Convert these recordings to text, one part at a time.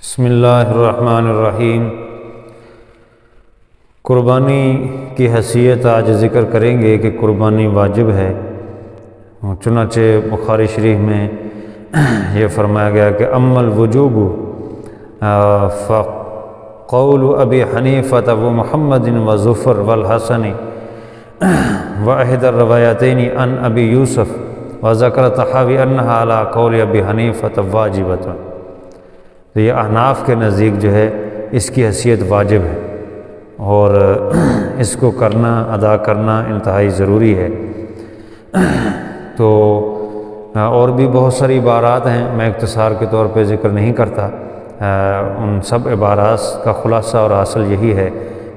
بسم اللہ الرحمن الرحیم۔ قربانی کی حیثیت آج ذکر کریں گے کہ قربانی واجب ہے۔ چنانچہ بخاری شریف میں یہ فرمایا گیا کہ اما الوجوب فقول ابی حنیفہ و محمد و ظفر والحسن واحد الروایتین عن ابی یوسف وذکر طحاوی انہا علی قول ابی حنیفہ واجبۃ۔ تو یہ احناف کے نزدیک جو ہے اس کی حیثیت واجب ہے اور اس کو کرنا ادا کرنا انتہائی ضروری ہے۔ تو اور بھی بہت ساری عبارات ہیں، میں اختصار کے طور پہ ذکر نہیں کرتا۔ ان سب عبارات کا خلاصہ اور اصل یہی ہے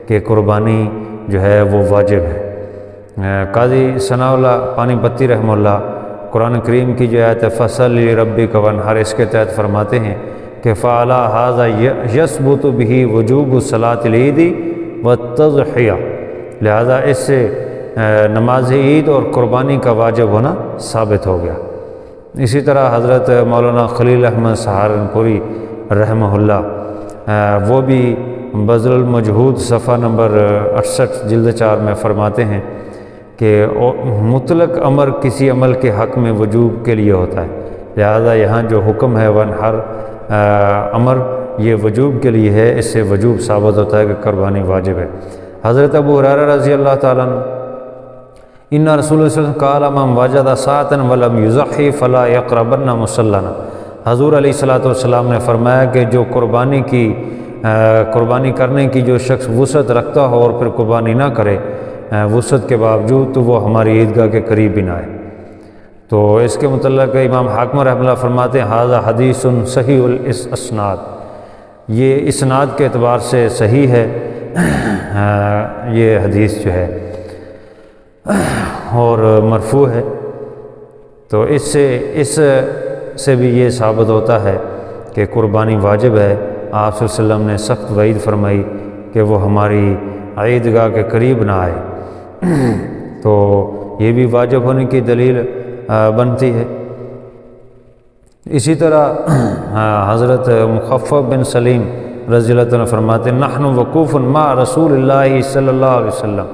کہ قربانی جو ہے وہ واجب ہے۔ قاضی ثناء اللہ پانی پتی رحمہ اللہ قرآن کریم کی جو آیت فصل لربک وانحر اس کے تحت فرماتے ہیں کہ فعلی ھذا یثبت بہ وجوب صلاۃ العید والتضحیہ، لہذا اس سے نماز عید اور قربانی کا واجب ہونا ثابت ہو گیا۔ اسی طرح حضرت مولانا خلیل احمد سہارنپوری رحمہ اللہ وہ بھی بذل المجہود صفحہ نمبر 68 جلد 4 میں فرماتے ہیں کہ مطلق امر کسی عمل کے حق میں وجوب کے لیے ہوتا ہے، لہذا یہاں جو حکم ہے وانحر امر یہ وجوب کے لیے ہے، اس سے وجوب ثابت ہوتا ہے کہ قربانی واجب ہے۔ حضرت ابو ہریرہ رضی اللہ تعالیٰ عنہ ان رسول اللہ صلی اللہ علیہ وسلم قال من وجد ساعة ولم یضحی فلا یقربن مصلانا، حضور علیہ الصلوۃ والسلام نے فرمایا کہ جو قربانی کرنے کی جو شخص وسعت رکھتا ہو اور پھر قربانی نہ کرے وسعت کے باوجود، تو وہ ہماری عیدگاہ کے قریب بھی نہ آئے۔ تو اس کے متعلق امام حاکم رحمہ اللہ فرماتے ہیں ھذا حدیث صحیح الاسناد، یہ اسناد کے اعتبار سے صحیح ہے یہ حدیث جو ہے اور مرفوع ہے۔ تو اس سے بھی یہ ثابت ہوتا ہے کہ قربانی واجب ہے۔ آپ صلی اللہ علیہ وسلم نے سخت وعید فرمائی کہ وہ ہماری عیدگاہ کے قریب نہ آئے، تو یہ بھی واجب ہونے کی دلیل بنتی ہے۔ اسی طرح حضرت مخفف بن سلیم رضی اللہ عنہ فرماتے ہیں نحن وقوف مع رسول اللہ صلی اللہ علیہ وسلم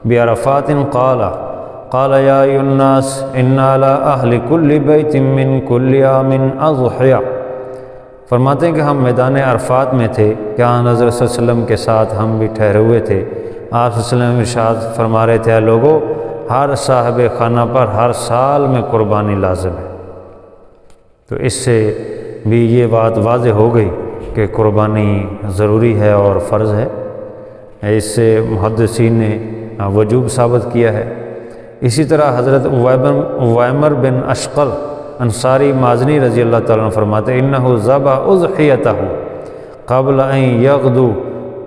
بعرفات قال یا ایھا الناس ان علی اہل کل بیت من کل عام اضحیہ، فرماتے ہیں کہ ہم میدان عرفات میں تھے کہ آن حضرت صلی اللہ علیہ وسلم کے ساتھ ہم بھی ٹھہرے ہوئے تھے۔ آپ صلی اللہ علیہ وسلم ارشاد فرما رہے تھے لوگوں ہر صاحب خانہ پر ہر سال میں قربانی لازم ہے۔ تو اس سے بھی یہ بات واضح ہو گئی کہ قربانی ضروری ہے اور فرض ہے، اس سے محدثین نے وجوب ثابت کیا ہے۔ اسی طرح حضرت اویمر بن اشقر انصاری مازنی رضی اللہ تعالیٰ عنہ فرماتے انہ ذبح اضحیتہ قبل ان یغدو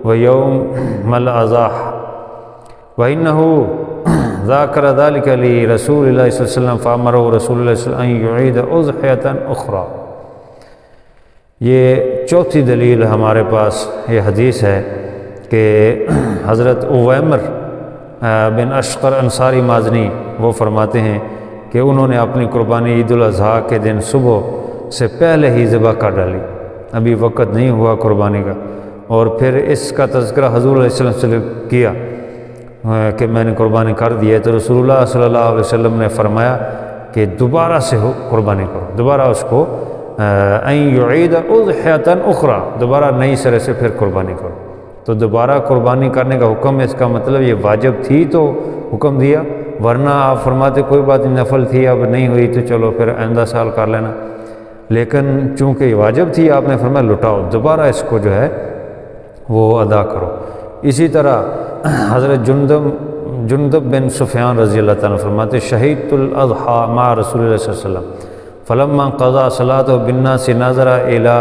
ویوم الاضحیٰ وانہ ذاکر ذلک لرسول اللہ صلی اللہ علیہ وسلم فامرہ رسول اللہ صلی اللہ علیہ وسلم ان یعید اضحیۃ اخری۔ یہ چوتھی دلیل ہمارے پاس یہ حدیث ہے کہ حضرت اویمر بن اشقر انصاری مازنی وہ فرماتے ہیں کہ انہوں نے اپنی قربانی عید الاضحیٰ کے دن صبح سے پہلے ہی ذبح کر ڈالی، ابھی وقت نہیں ہوا قربانی کا، اور پھر اس کا تذکرہ حضور علیہ السلام سے کیا کہ میں نے قربانی کر دی ہے، تو رسول اللہ صلی اللہ علیہ وسلم نے فرمایا کہ دوبارہ سے قربانی کرو، دوبارہ اس کو ان یعید اضحیۃ اخری، دوبارہ نئی سرے سے پھر قربانی کرو۔ تو دوبارہ قربانی کرنے کا حکم ہے، اس کا مطلب یہ واجب تھی تو حکم دیا، ورنہ آپ فرماتے کوئی بات نفل تھی اب نہیں ہوئی تو چلو پھر آئندہ سال کر لینا، لیکن چونکہ یہ واجب تھی آپ نے فرمایا لٹاؤ، دوبارہ اس کو جو ہے وہ ادا کرو۔ اسی طرح حضرت جندب بن سفیان رضی اللہ تعالیٰ فرماتے شہیدت الاضحیٰ مع رسول اللہ صلی اللہ علیہ وسلم فلما قضى صلاته بالناس نظر الى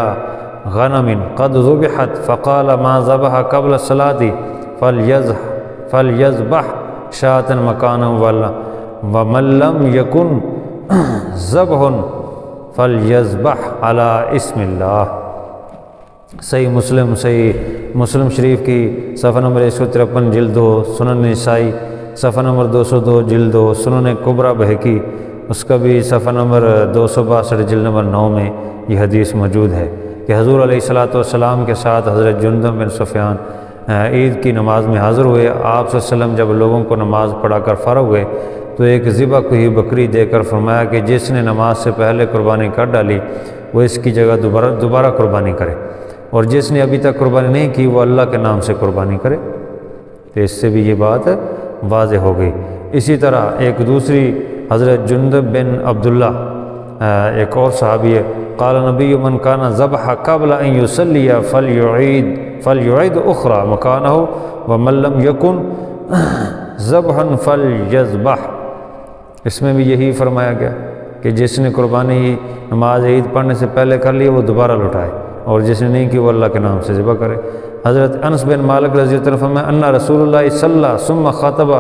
غنم قد ذبحت فقال ما ذبح قبل الصلاة فليذبح شاة مكانا ومن لم يكن ذبح فليذبح على اسم اللہ۔ صحیح مسلم شریف کی صفحہ نمبر 153 جلد 2، سنن نسائی صفحہ نمبر 202 جلد 2، سنن کبریٰ بہقی اس کا بھی صفحہ نمبر 262 جلد نمبر 9 میں یہ حدیث موجود ہے کہ حضور علیہ الصلوۃ والسلام کے ساتھ حضرت جندب بن سفیان عید کی نماز میں حاضر ہوئے۔ آپ صلی اللہ علیہ وسلم جب لوگوں کو نماز پڑھا کر فارغ ہوئے تو ایک ذبح ہوئی بکری دے کر فرمایا کہ جس نے نماز سے پہلے قربانی کر ڈالی وہ اس کی جگہ دوبارہ قربانی کرے، اور جس نے ابھی تک قربانی نہیں کی وہ اللہ کے نام سے قربانی کرے۔ تو اس سے بھی یہ بات واضح ہو گئی۔ اسی طرح ایک دوسری حضرت جندب بن عبداللہ ایک اور صحابی ہے، قال نبی من کان ذبح قبل ان یصلی فلیعید اخرى مکانہ ومن لم یکن ذبحا فلیذبح۔ اس میں بھی یہی فرمایا گیا کہ جس نے قربانی نماز عید پڑھنے سے پہلے کر لی وہ دوبارہ لٹائے، اور جس نے نہیں کی وہ اللہ کے نام سے ذبح کرے۔ حضرت انس بن مالک رضی اللہ عنہ ان رسول اللہ صلی ثم خطب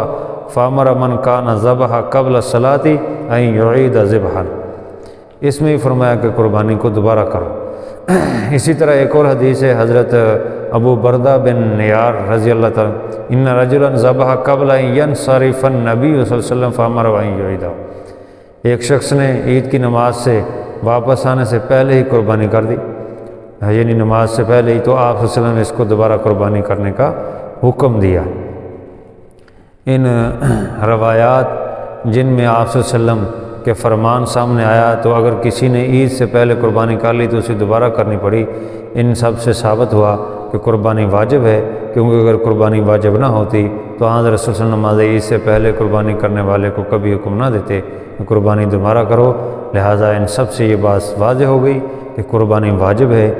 فامر من کان ذبح قبل الصلاۃ ان یعید ذبحا۔ اس میں ہی فرمایا کہ قربانی کو دوبارہ کرو۔ اسی طرح ایک اور حدیث ہے حضرت ابو بردہ بن نیار رضی اللہ تعالیٰ ان رجلا ذبح قبل ان ینصرف النبی صلی اللہ علیہ وسلم فامر ان یعید۔ ایک شخص نے عید کی نماز سے واپس آنے سے پہلے ہی قربانی کر دی، یعنی نماز سے پہلے ہی، تو آپ صلی اللہ علیہ وسلم نے اس کو دوبارہ قربانی کرنے کا حکم دیا۔ ان روایات جن میں آپ صلی اللہ علیہ وسلم کے فرمان سامنے آیا تو اگر کسی نے عید سے پہلے قربانی کر لی تو اسے دوبارہ کرنی پڑی، ان سب سے ثابت ہوا کہ قربانی واجب ہے، کیونکہ اگر قربانی واجب نہ ہوتی تو حضرت رسول صلی اللہ علیہ وسلم نماز عید سے پہلے قربانی کرنے والے کو کبھی حکم نہ دیتے کہ قربانی دوبارہ کرو۔ لہٰذا ان سب سے یہ بات واضح ہو گئی کہ قربانی واجب ہے۔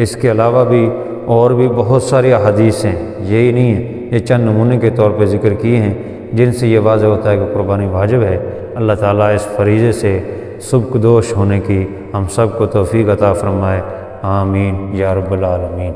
اس کے علاوہ بھی اور بھی بہت ساری احادیث ہیں، یہی نہیں ہے، یہ چند نمونے کے طور پہ ذکر کیے ہیں جن سے یہ واضح ہوتا ہے کہ قربانی واجب ہے۔ اللہ تعالیٰ اس فریضے سے سبکدوش ہونے کی ہم سب کو توفیق عطا فرمائے، آمین یا رب العالمین۔